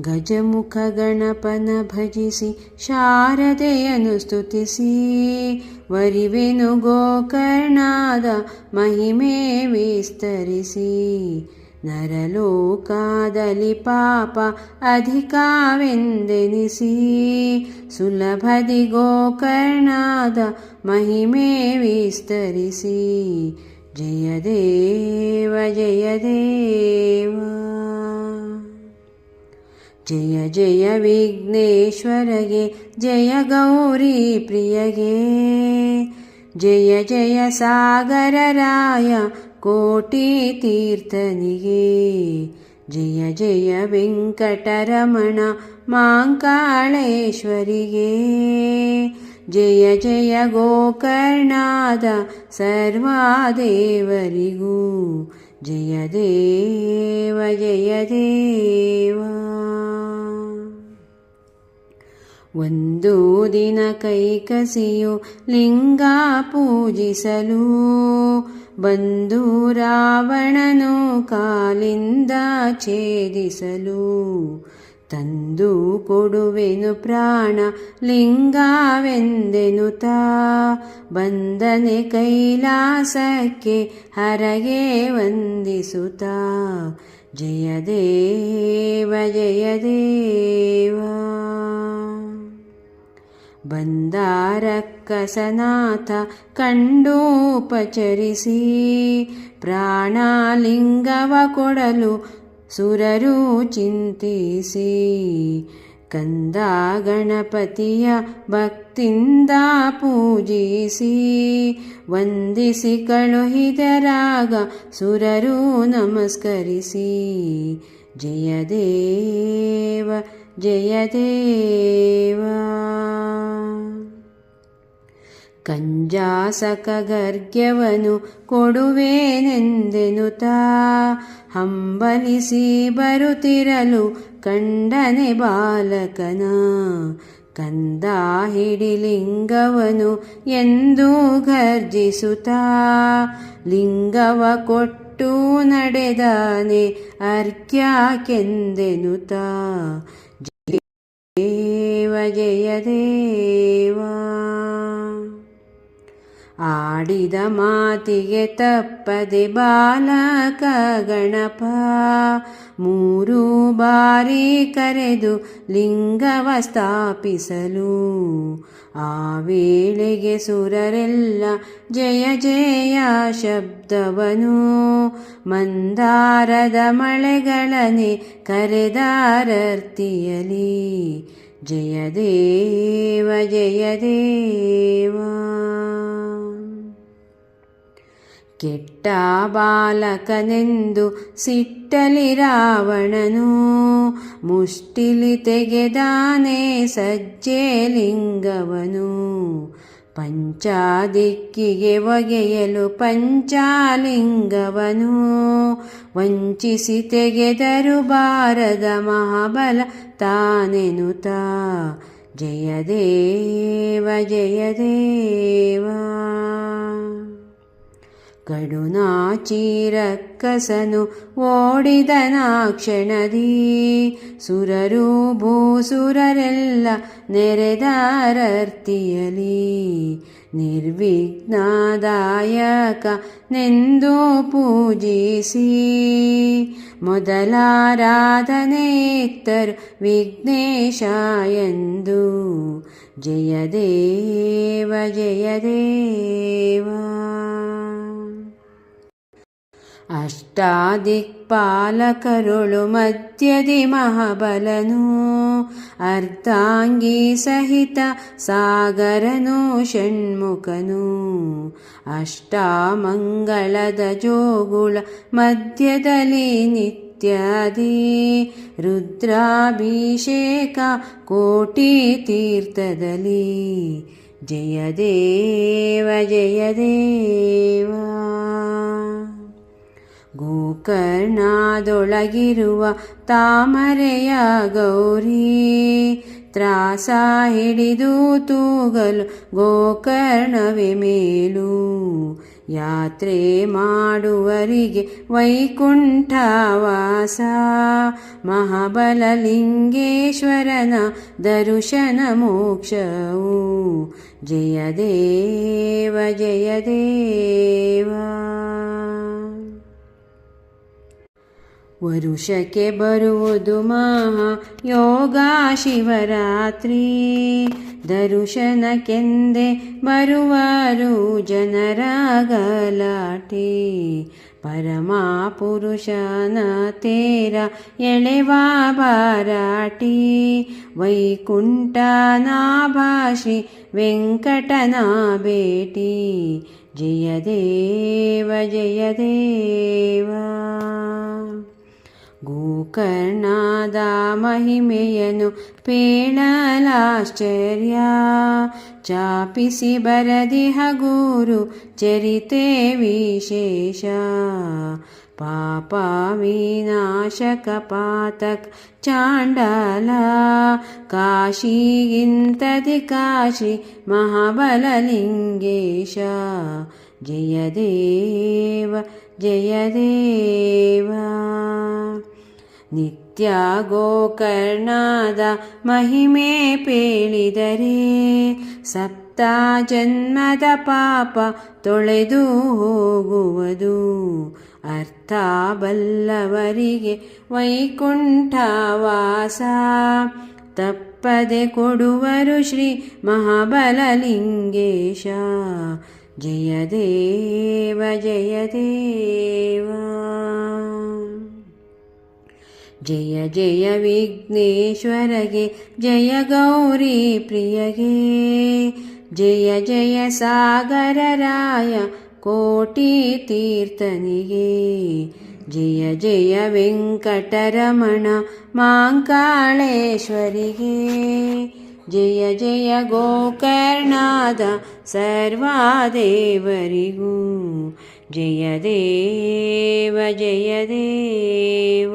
ಗಜಮುಖ ಗಣಪನ ಭಜಿಸಿ ಶಾರದೆಯನ್ನು ಸ್ತುತಿಸಿ ವರಿವೆನು ಗೋಕರ್ಣಾದ ಮಹಿಮೆ ವಿಸ್ತರಿಸಿ. ನರಲೋಕದಲ್ಲಿ ಪಾಪ ಅಧಿಕವೆಂದೆನಿಸಿ ಸುಲಭದಿ ಗೋಕರ್ಣಾದ ಮಹಿಮೆ ವಿಸ್ತರಿಸಿ. ಜಯ ದೇವ ಜಯ ದೇವ ಜಯ ಜಯ ವಿಘ್ನೇಶ್ವರಗೆ ಜಯ ಗೌರಿ ಪ್ರಿಯಗೆ ಜಯ ಜಯ ಸಾಗರರಾಯ ಕೋಟಿ ತೀರ್ಥನಿಗೆ ಜಯ ಜಯ ವೆಂಕಟರಮಣ ಮಾಂಕಾಳೇಶ್ವರಿಗೆ ಜಯ ಜಯ ಗೋಕರ್ಣಾದ ಸರ್ವಾದೇವರಿಗೂ ಜಯ ದೇವ ಜಯ ದೇವ. ಒಂದು ದಿನ ಕೈಕಸಿಯು ಲಿಂಗ ಪೂಜಿಸಲು ಬಂದು ರಾವಣನು ಕಾಲಿಂದ ಛೇದಿಸಲು. ತಂದು ಕೊಡುವೆನು ಪ್ರಾಣ ಲಿಂಗವೆಂದೆನುತಾ ಬಂದನೆ ಕೈಲಾಸಕ್ಕೆ ಹರಗೆ ವಂದಿಸುತ್ತಾ. ಜಯ ದೇವ ಜಯ ದೇವ ಬಂದಾರಕ್ಕಸನಾಥ ಕಂಡು ಉಪಚರಿಸಿ ಪ್ರಾಣಲಿಂಗವ ಕೊಡಲು ಸುರರು ಚಿಂತಿಸಿ. ಕಂದ ಗಣಪತಿಯ ಭಕ್ತಿಂದ ಪೂಜಿಸಿ ವಂದಿಸಿ ಕಳುಹಿದರಾಗ ಸುರರು ನಮಸ್ಕರಿಸಿ. ಜಯ ದೇವ ಜಯ ದೇವ ಕಂಜಾಸಕ ಗರ್ಗ್ಯವನು ಕೊಡುವೆನೆಂದೆನುತಾ ಹಂಬಲಿಸಿ ಬರುತ್ತಿರಲು ಕಂಡನೆ ಬಾಲಕನ. ಕಂದ ಹಿಡಿಲಿಂಗವನು ಎಂದು ಗರ್ಜಿಸುತ್ತಾ ಲಿಂಗವ ಕೊಟ್ಟು ನಡೆದಾನೆ ಅರ್ಕ್ಯಾಕೆಂದೆನುತಾ. ದೇವ ಜಯ ದೇವ ಆಡಿದ ಮಾತಿಗೆ ತಪ್ಪದೆ ಬಾಲಕ ಗಣಪ ಮೂರು ಬಾರಿ ಕರೆದು ಲಿಂಗವ ಸ್ಥಾಪಿಸಲು. ಆ ವೇಳೆಗೆ ಸುರರೆಲ್ಲ ಜಯ ಜಯ ಶಬ್ದವನು ಮಂದಾರದ ಮಳೆಗಳನೆ ಕರೆದಾರರ್ತಿಯಲಿ. ಜಯ ದೇವ ಜಯ ದೇವ ಕೆಟ್ಟ ಬಾಲಕನೆಂದು ಸಿಟ್ಟಲಿ ರಾವಣನು ಮುಷ್ಟಿಲಿ ತೆಗೆದಾನೆ ಸಜ್ಜೆ ಲಿಂಗವನು. ಪಂಚಾದಿಕ್ಕಿಗೆ ಒಗೆಯಲು ಪಂಚಾಲಿಂಗವನು ವಂಚಿಸಿ ತೆಗೆದರು ಬಾರದ ಮಹಾಬಲ ತಾನೆನುತಾ. ಜಯ ದೇವ ಜಯ ದೇವ ಕಡುನಾಚಿರಕ್ಕಸನು ಓಡಿದನ ಕ್ಷಣದಿ ಸುರರು ಭೂಸುರರೆಲ್ಲ ನೆರೆದಾರರ್ತಿಯಲಿ. ನಿರ್ವಿಘ್ನದಾಯಕ ನೆಂದು ಪೂಜಿಸಿ ಮೊದಲಾರಾಧನೆ ಇತ್ತರು ವಿಘ್ನೇಶ ಎಂದು. ಜಯ ದೇವ ಜಯ ದೇವ ಅಷ್ಟಾದಿಕ್ಪಾಲಕರುಳು ಮಧ್ಯದಿ ಮಹಾಬಲನು ಅರ್ಧಾಂಗಿ ಸಹಿತ ಸಾಗರನು ಷಣ್ಮುಖನು. ಅಷ್ಟಾಮಂಗಳದ ಜೋಗುಳ ಮಧ್ಯದಲ್ಲಿ ನಿತ್ಯಾದಿ ರುದ್ರಾಭಿಷೇಕ ಕೋಟಿ ತೀರ್ಥದಲ್ಲಿ. ಜಯ ದೇವ ಜಯ ದೇವ ಗೋಕರ್ಣದೊಳಗಿರುವ ತಾಮರೆಯ ಗೌರಿ ತ್ರಾಸ ಹಿಡಿದು ತೂಗಲು ಗೋಕರ್ಣವೇ ಮೇಲು. ಯಾತ್ರೆ ಮಾಡುವರಿಗೆ ವೈಕುಂಠವಾಸ ಮಹಾಬಲಲಿಂಗೇಶ್ವರನ ದರ್ಶನ ಮೋಕ್ಷವು ಜಯ ದೇವ ಜಯ ದೇವ. ವರುಷಕ್ಕೆ ಬರುವುದು ಮಹಾ ಯೋಗ ಶಿವರಾತ್ರಿ, ದರ್ಶನಕ್ಕೆಂದೇ ಬರುವರು ಜನರ ಗಲಾಟೆ. ಪರಮ ಪುರುಷನ ತೇರ ಎಳೆವ ಬಾರಾಟಿ, ವೈಕುಂಠನಾಭ ಶ್ರೀ ವೆಂಕಟನ ಭೇಟಿ ಜಯ ದೇವ ಜಯ ದೇವ. ಗೋಕರ್ಣದ ಮಹಿಮೆಯನ್ನು ಪೇಳಲಾಶ್ಚರ್ಯ, ಚಾಪಿಸಿ ಬರದಿಹ ಗುರು ಚರಿತೆ ವಿಶೇಷ. ಪಾಪ ವಿನಾಶಕ ಪಾತಕ್ ಚಾಂಡಾಲ, ಕಾಶಿಗಿಂತದಿ ಕಾಶಿ ಮಹಾಬಲಲಿಂಗೇಶ ಜಯ ದೇವ ಜಯ ದೇವ. ನಿತ್ಯ ಗೋಕರ್ಣದ ಮಹಿಮೆ ಪೇಳಿದರೆ, ಸಪ್ತ ಜನ್ಮದ ಪಾಪ ತೊಳೆದು ಹೋಗುವುದು. ಅರ್ಥ ಬಲ್ಲವರಿಗೆ ವೈಕುಂಠವಾಸ ತಪ್ಪದೆ ಕೊಡುವರು ಶ್ರೀ ಮಹಾಬಲಲಿಂಗೇಶ ಜಯ ದೇವ ಜಯ ದೇವ. ಜಯ ಜಯ ವಿಘ್ನೇಶ್ವರಗೆ, ಜಯ ಗೌರಿ ಪ್ರಿಯಗೆ, ಜಯ ಜಯ ಸಾಗರರಾಯ ಕೋಟಿ ತೀರ್ಥನಿಗೆ. ಜಯ ಜಯ ವೆಂಕಟರಮಣ ಮಾಂಕಾಳೇಶ್ವರಿಗೆ, ಜಯ ಜಯ ಗೋಕರ್ಣದ ಸರ್ವಾದೇವರಿಗೂ ಜಯ ದೇವ ಜಯ ದೇವ.